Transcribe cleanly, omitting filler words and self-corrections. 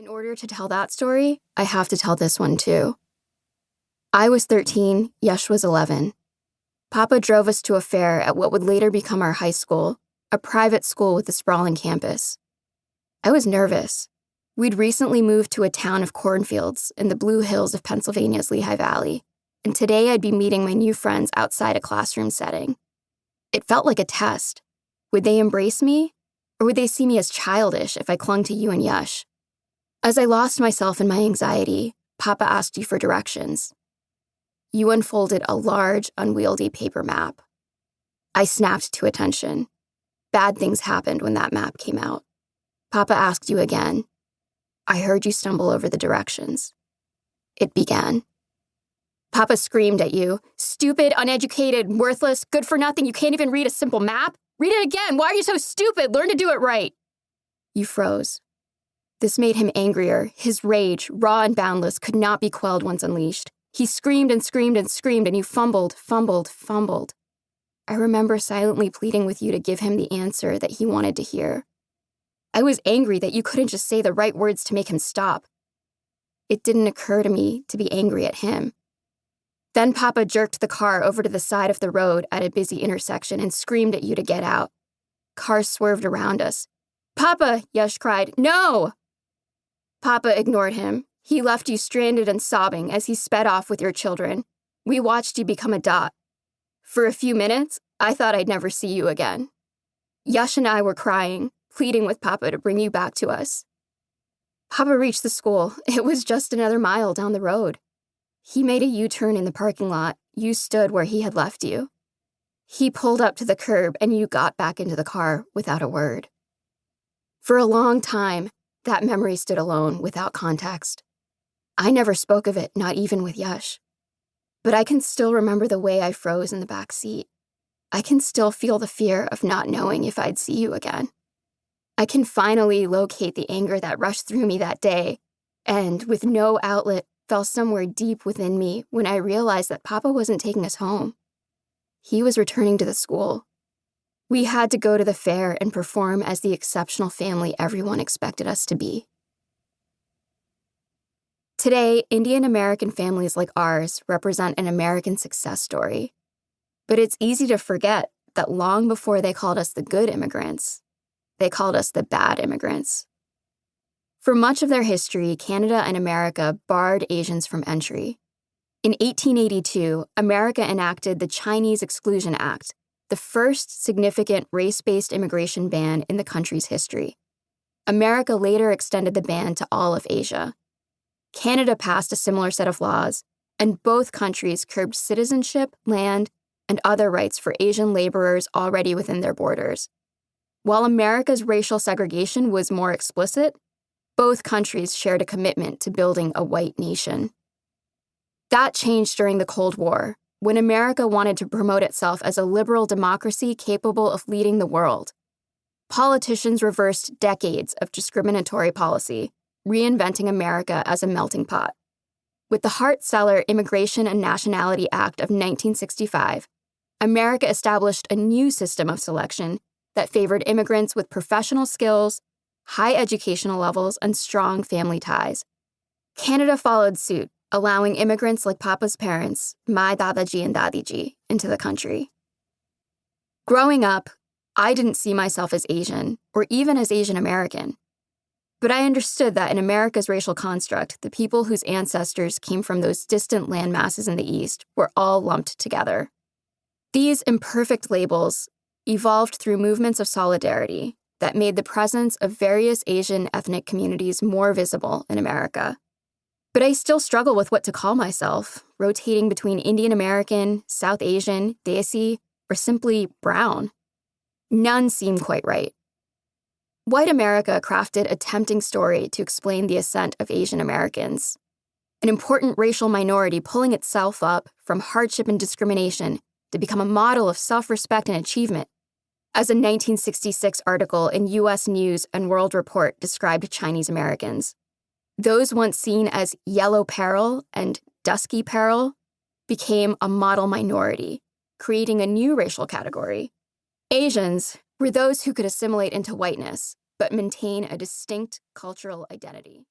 In order to tell that story, I have to tell this one too. I was 13, Yash was 11. Papa drove us to a fair at what would later become our high school, a private school with a sprawling campus. I was nervous. We'd recently moved to a town of cornfields in the blue hills of Pennsylvania's Lehigh Valley, and today I'd be meeting my new friends outside a classroom setting. It felt like a test. Would they embrace me, or would they see me as childish if I clung to you and Yash? As I lost myself in my anxiety, Papa asked you for directions. You unfolded a large, unwieldy paper map. I snapped to attention. Bad things happened when that map came out. Papa asked you again. I heard you stumble over the directions. It began. Papa screamed at you, "Stupid, uneducated, worthless, good for nothing, you can't even read a simple map? Read it again, why are you so stupid? Learn to do it right." You froze. This made him angrier. His rage, raw and boundless, could not be quelled once unleashed. He screamed and screamed and screamed, and you fumbled. I remember silently pleading with you to give him the answer that he wanted to hear. I was angry that you couldn't just say the right words to make him stop. It didn't occur to me to be angry at him. Then Papa jerked the car over to the side of the road at a busy intersection and screamed at you to get out. Cars swerved around us. "Papa!" Yash cried. "No!" Papa ignored him. He left you stranded and sobbing as he sped off with your children. We watched you become a dot. For a few minutes, I thought I'd never see you again. Yash and I were crying, pleading with Papa to bring you back to us. Papa reached the school. It was just another mile down the road. He made a U-turn in the parking lot. You stood where he had left you. He pulled up to the curb and you got back into the car without a word. For a long time, that memory stood alone without context. I never spoke of it, not even with Yash. But I can still remember the way I froze in the back seat. I can still feel the fear of not knowing if I'd see you again. I can finally locate the anger that rushed through me that day, and with no outlet, fell somewhere deep within me when I realized that Papa wasn't taking us home. He was returning to the school. We had to go to the fair and perform as the exceptional family everyone expected us to be. Today, Indian American families like ours represent an American success story. But it's easy to forget that long before they called us the good immigrants, they called us the bad immigrants. For much of their history, Canada and America barred Asians from entry. In 1882, America enacted the Chinese Exclusion Act, the first significant race-based immigration ban in the country's history. America later extended the ban to all of Asia. Canada passed a similar set of laws, and both countries curbed citizenship, land, and other rights for Asian laborers already within their borders. While America's racial segregation was more explicit, both countries shared a commitment to building a white nation. That changed during the Cold War, when America wanted to promote itself as a liberal democracy capable of leading the world. Politicians reversed decades of discriminatory policy, reinventing America as a melting pot. With the Hart-Celler Immigration and Nationality Act of 1965, America established a new system of selection that favored immigrants with professional skills, high educational levels, and strong family ties. Canada followed suit, allowing immigrants like Papa's parents, my Dadaji and Dadiji, into the country. Growing up, I didn't see myself as Asian, or even as Asian American. But I understood that in America's racial construct, the people whose ancestors came from those distant landmasses in the East were all lumped together. These imperfect labels evolved through movements of solidarity that made the presence of various Asian ethnic communities more visible in America. But I still struggle with what to call myself, rotating between Indian American, South Asian, Desi, or simply brown. None seem quite right. White America crafted a tempting story to explain the ascent of Asian Americans, an important racial minority pulling itself up from hardship and discrimination to become a model of self-respect and achievement. As a 1966 article in U.S. News and World Report described Chinese Americans, those once seen as yellow peril and dusky peril became a model minority, creating a new racial category. Asians were those who could assimilate into whiteness, but maintain a distinct cultural identity.